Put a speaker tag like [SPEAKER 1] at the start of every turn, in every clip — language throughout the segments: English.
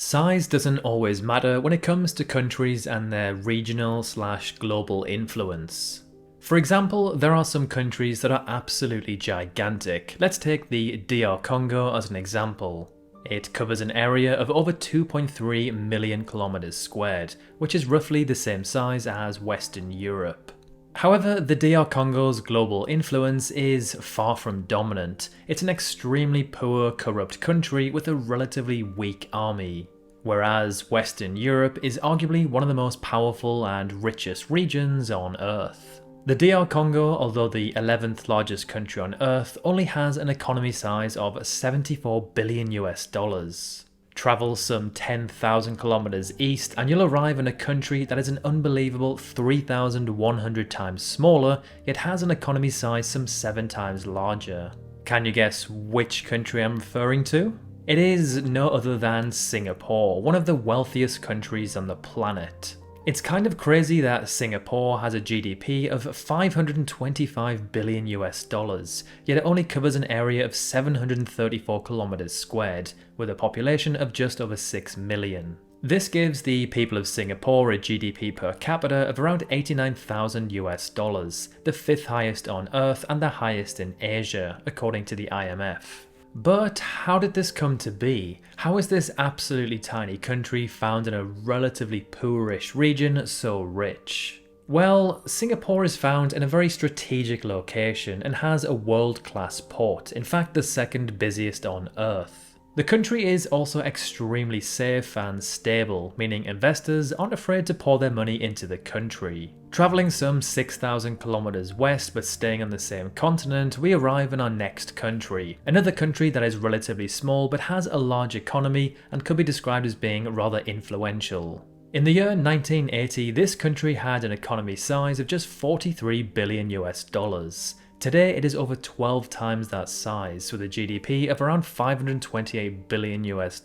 [SPEAKER 1] Size doesn't always matter when it comes to countries and their regional/global influence. For example, there are some countries that are absolutely gigantic. Let's take the DR Congo as an example. It covers an area of over 2.3 million kilometers squared, which is roughly the same size as Western Europe. However, the DR Congo's global influence is far from dominant. It's an extremely poor, corrupt country with a relatively weak army. Whereas Western Europe is arguably one of the most powerful and richest regions on Earth. The DR Congo, although the 11th largest country on Earth, only has an economy size of 74 billion US. Travel some 10,000 kilometers east and you'll arrive in a country that is an unbelievable 3,100 times smaller, yet has an economy size some 7 times larger. Can you guess which country I'm referring to? It is no other than Singapore, one of the wealthiest countries on the planet. It's kind of crazy that Singapore has a GDP of 525 billion US, yet it only covers an area of 734 kilometers squared, with a population of just over 6 million. This gives the people of Singapore a GDP per capita of around 89,000 US, the 5th highest on Earth and the highest in Asia, according to the IMF. But how did this come to be? How is this absolutely tiny country found in a relatively poorish region so rich? Well, Singapore is found in a very strategic location and has a world-class port, in fact the second busiest on Earth. The country is also extremely safe and stable, meaning investors aren't afraid to pour their money into the country. Travelling some 6,000 kilometers west but staying on the same continent, we arrive in our next country. Another country that is relatively small but has a large economy and could be described as being rather influential. In the year 1980, this country had an economy size of just 43 billion US. Today it is over 12 times that size, with a GDP of around 528 billion US.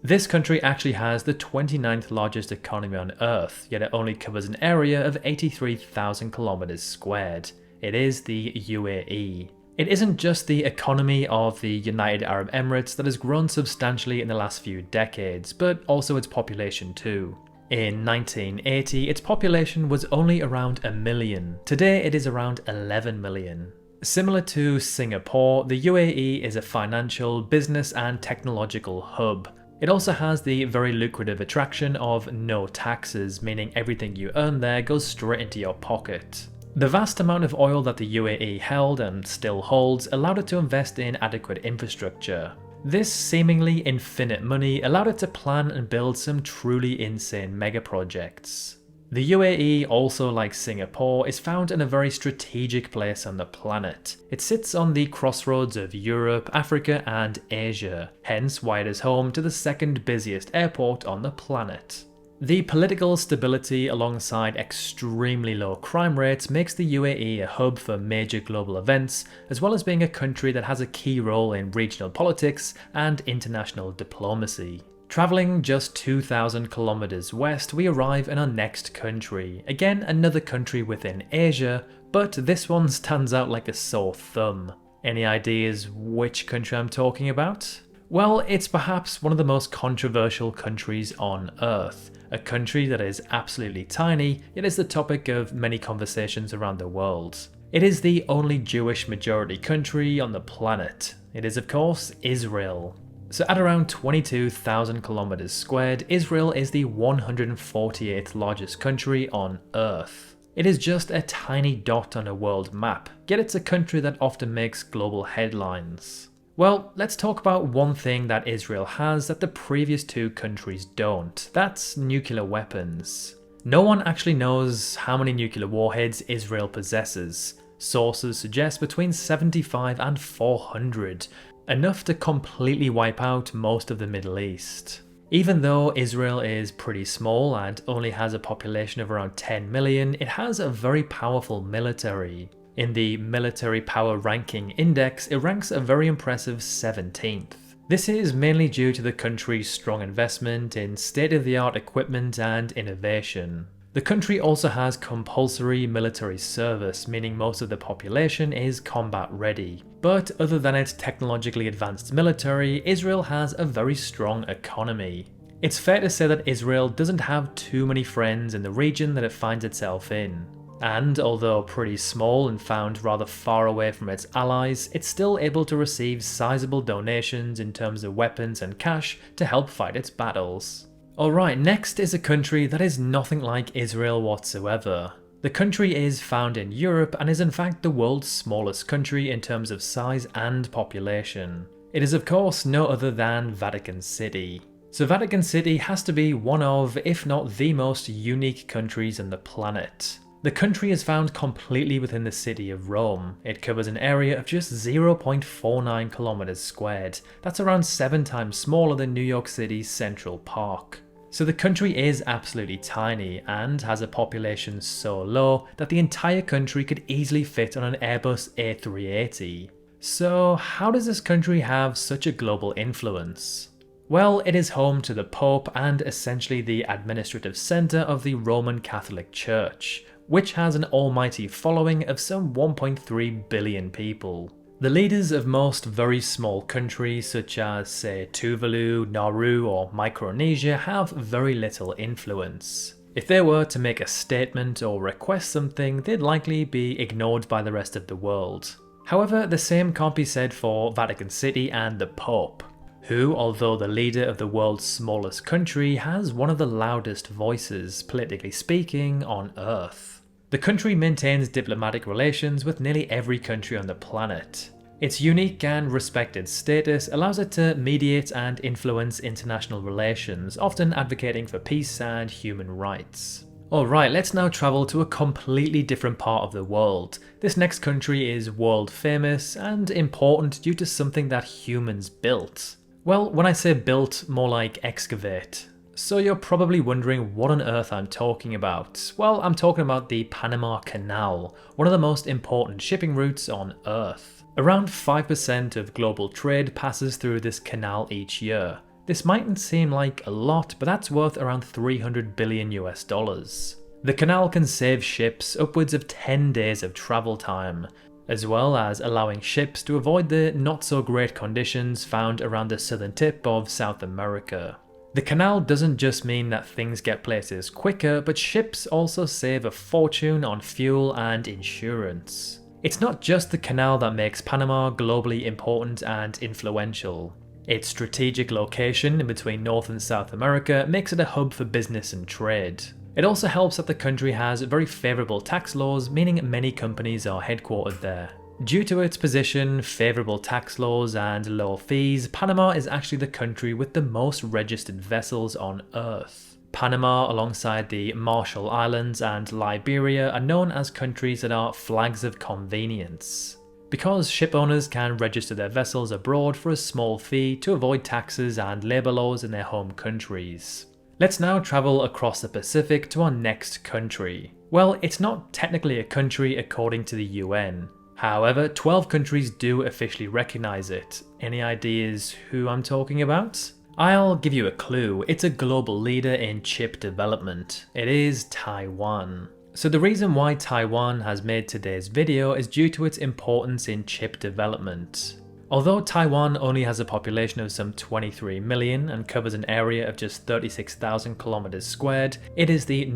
[SPEAKER 1] This country actually has the 29th largest economy on Earth, yet it only covers an area of 83,000 kilometers squared. It is the UAE. It isn't just the economy of the United Arab Emirates that has grown substantially in the last few decades, but also its population too. In 1980, its population was only around 1 million. Today it is around 11 million. Similar to Singapore, the UAE is a financial, business and technological hub. It also has the very lucrative attraction of no taxes, meaning everything you earn there goes straight into your pocket. The vast amount of oil that the UAE held and still holds allowed it to invest in adequate infrastructure. This seemingly infinite money allowed it to plan and build some truly insane mega projects. The UAE, also like Singapore, is found in a very strategic place on the planet. It sits on the crossroads of Europe, Africa and Asia, hence why it is home to the second busiest airport on the planet. The political stability alongside extremely low crime rates makes the UAE a hub for major global events, as well as being a country that has a key role in regional politics and international diplomacy. Travelling just 2,000 kilometers west, we arrive in our next country. Again, another country within Asia, but this one stands out like a sore thumb. Any ideas which country I'm talking about? Well, it's perhaps one of the most controversial countries on Earth. A country that is absolutely tiny, yet is the topic of many conversations around the world. It is the only Jewish majority country on the planet. It is of course Israel. So at around 22,000 kilometers squared, Israel is the 148th largest country on Earth. It is just a tiny dot on a world map, yet it's a country that often makes global headlines. Well, let's talk about one thing that Israel has that the previous two countries don't. That's nuclear weapons. No one actually knows how many nuclear warheads Israel possesses. Sources suggest between 75 and 400, enough to completely wipe out most of the Middle East. Even though Israel is pretty small and only has a population of around 10 million, it has a very powerful military. In the Military Power Ranking Index, it ranks a very impressive 17th. This is mainly due to the country's strong investment in state-of-the-art equipment and innovation. The country also has compulsory military service, meaning most of the population is combat ready. But other than its technologically advanced military, Israel has a very strong economy. It's fair to say that Israel doesn't have too many friends in the region that it finds itself in. And although pretty small and found rather far away from its allies, it's still able to receive sizable donations in terms of weapons and cash to help fight its battles. Alright, next is a country that is nothing like Israel whatsoever. The country is found in Europe and is in fact the world's smallest country in terms of size and population. It is of course no other than Vatican City. So Vatican City has to be one of, if not the most unique countries on the planet. The country is found completely within the city of Rome. It covers an area of just 0.49 kilometers squared. That's around 7 times smaller than New York City's Central Park. So the country is absolutely tiny and has a population so low that the entire country could easily fit on an Airbus A380. So how does this country have such a global influence? Well, it is home to the Pope and essentially the administrative centre of the Roman Catholic Church, which has an almighty following of some 1.3 billion people. The leaders of most very small countries such as say Tuvalu, Nauru or Micronesia have very little influence. If they were to make a statement or request something, they'd likely be ignored by the rest of the world. However, the same can't be said for Vatican City and the Pope, who, although the leader of the world's smallest country, has one of the loudest voices, politically speaking, on Earth. The country maintains diplomatic relations with nearly every country on the planet. Its unique and respected status allows it to mediate and influence international relations, often advocating for peace and human rights. Alright, let's now travel to a completely different part of the world. This next country is world famous and important due to something that humans built. Well, when I say built, more like excavate. So you're probably wondering what on earth I'm talking about. Well, I'm talking about the Panama Canal, one of the most important shipping routes on Earth. Around 5% of global trade passes through this canal each year. This mightn't seem like a lot, but that's worth around $300 billion. The canal can save ships upwards of 10 days of travel time, as well as allowing ships to avoid the not so great conditions found around the southern tip of South America. The canal doesn't just mean that things get places quicker, but ships also save a fortune on fuel and insurance. It's not just the canal that makes Panama globally important and influential. Its strategic location in between North and South America makes it a hub for business and trade. It also helps that the country has very favourable tax laws, meaning many companies are headquartered there. Due to its position, favourable tax laws and low fees, Panama is actually the country with the most registered vessels on Earth. Panama, alongside the Marshall Islands and Liberia, are known as countries that are flags of convenience, because ship owners can register their vessels abroad for a small fee to avoid taxes and labour laws in their home countries. Let's now travel across the Pacific to our next country. Well, it's not technically a country according to the UN. However, 12 countries do officially recognise it. Any ideas who I'm talking about? I'll give you a clue. It's a global leader in chip development. It is Taiwan. So the reason why Taiwan has made today's video is due to its importance in chip development. Although Taiwan only has a population of some 23 million and covers an area of just 36,000 kilometers squared, it is the #1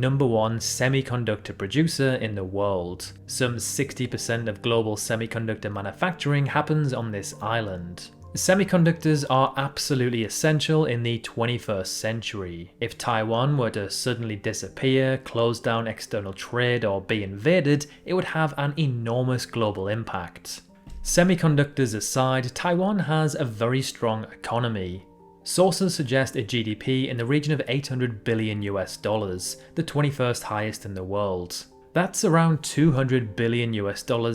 [SPEAKER 1] semiconductor producer in the world. Some 60% of global semiconductor manufacturing happens on this island. Semiconductors are absolutely essential in the 21st century. If Taiwan were to suddenly disappear, close down external trade, or be invaded, it would have an enormous global impact. Semiconductors aside, Taiwan has a very strong economy. Sources suggest a GDP in the region of $800 billion, the 21st highest in the world. That's around $200 billion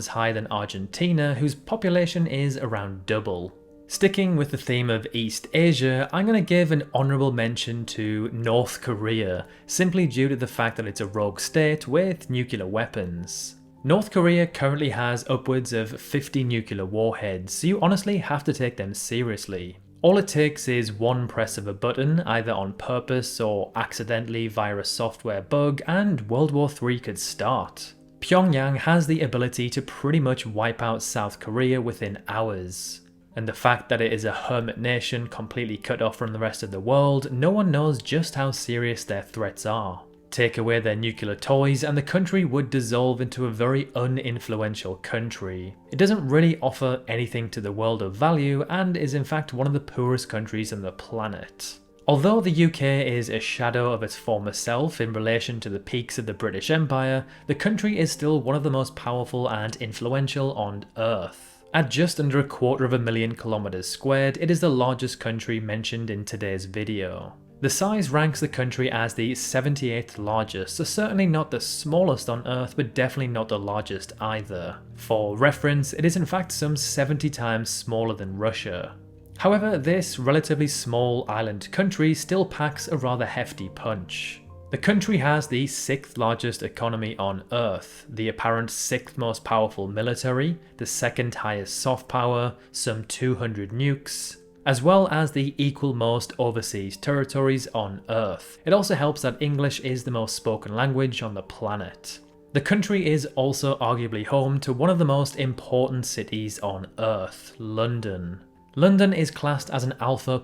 [SPEAKER 1] higher than Argentina, whose population is around double. Sticking with the theme of East Asia, I'm going to give an honourable mention to North Korea, simply due to the fact that it's a rogue state with nuclear weapons. North Korea currently has upwards of 50 nuclear warheads, so you honestly have to take them seriously. All it takes is one press of a button, either on purpose or accidentally via a software bug, and World War III could start. Pyongyang has the ability to pretty much wipe out South Korea within hours. And the fact that it is a hermit nation completely cut off from the rest of the world, no one knows just how serious their threats are. Take away their nuclear toys and the country would dissolve into a very uninfluential country. It doesn't really offer anything to the world of value and is in fact one of the poorest countries on the planet. Although the UK is a shadow of its former self in relation to the peaks of the British Empire, the country is still one of the most powerful and influential on Earth. At just under 250,000 kilometers squared, it is the largest country mentioned in today's video. The size ranks the country as the 78th largest, so certainly not the smallest on Earth, but definitely not the largest either. For reference, it is in fact some 70 times smaller than Russia. However, this relatively small island country still packs a rather hefty punch. The country has the 6th largest economy on Earth, the apparent 6th most powerful military, the 2nd highest soft power, some 200 nukes, as well as the equal most overseas territories on Earth. It also helps that English is the most spoken language on the planet. The country is also arguably home to one of the most important cities on Earth, London. London is classed as an Alpha++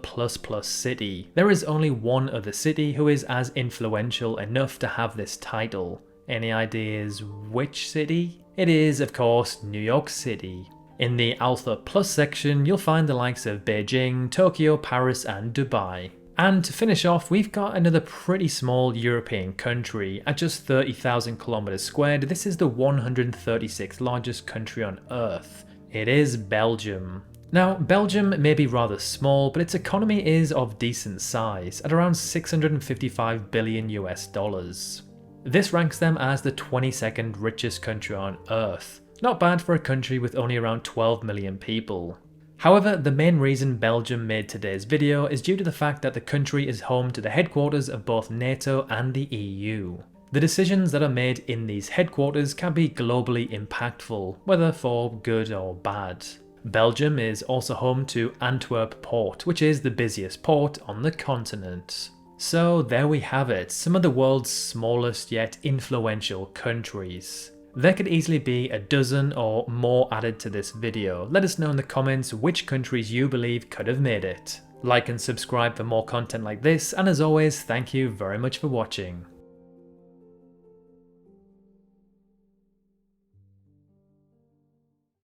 [SPEAKER 1] city. There is only one other city who is as influential enough to have this title. Any ideas which city? It is, of course, New York City. In the Alpha+ section, you'll find the likes of Beijing, Tokyo, Paris and Dubai. And to finish off, we've got another pretty small European country. At just 30,000 kilometers squared, this is the 136th largest country on Earth. It is Belgium. Now, Belgium may be rather small, but its economy is of decent size, at around $655 billion US. This ranks them as the 22nd richest country on Earth. Not bad for a country with only around 12 million people. However, the main reason Belgium made today's video is due to the fact that the country is home to the headquarters of both NATO and the EU. The decisions that are made in these headquarters can be globally impactful, whether for good or bad. Belgium is also home to Antwerp Port, which is the busiest port on the continent. So there we have it, some of the world's smallest yet influential countries. There could easily be a dozen or more added to this video. Let us know in the comments which countries you believe could have made it. Like and subscribe for more content like this, and as always, thank you very much for watching.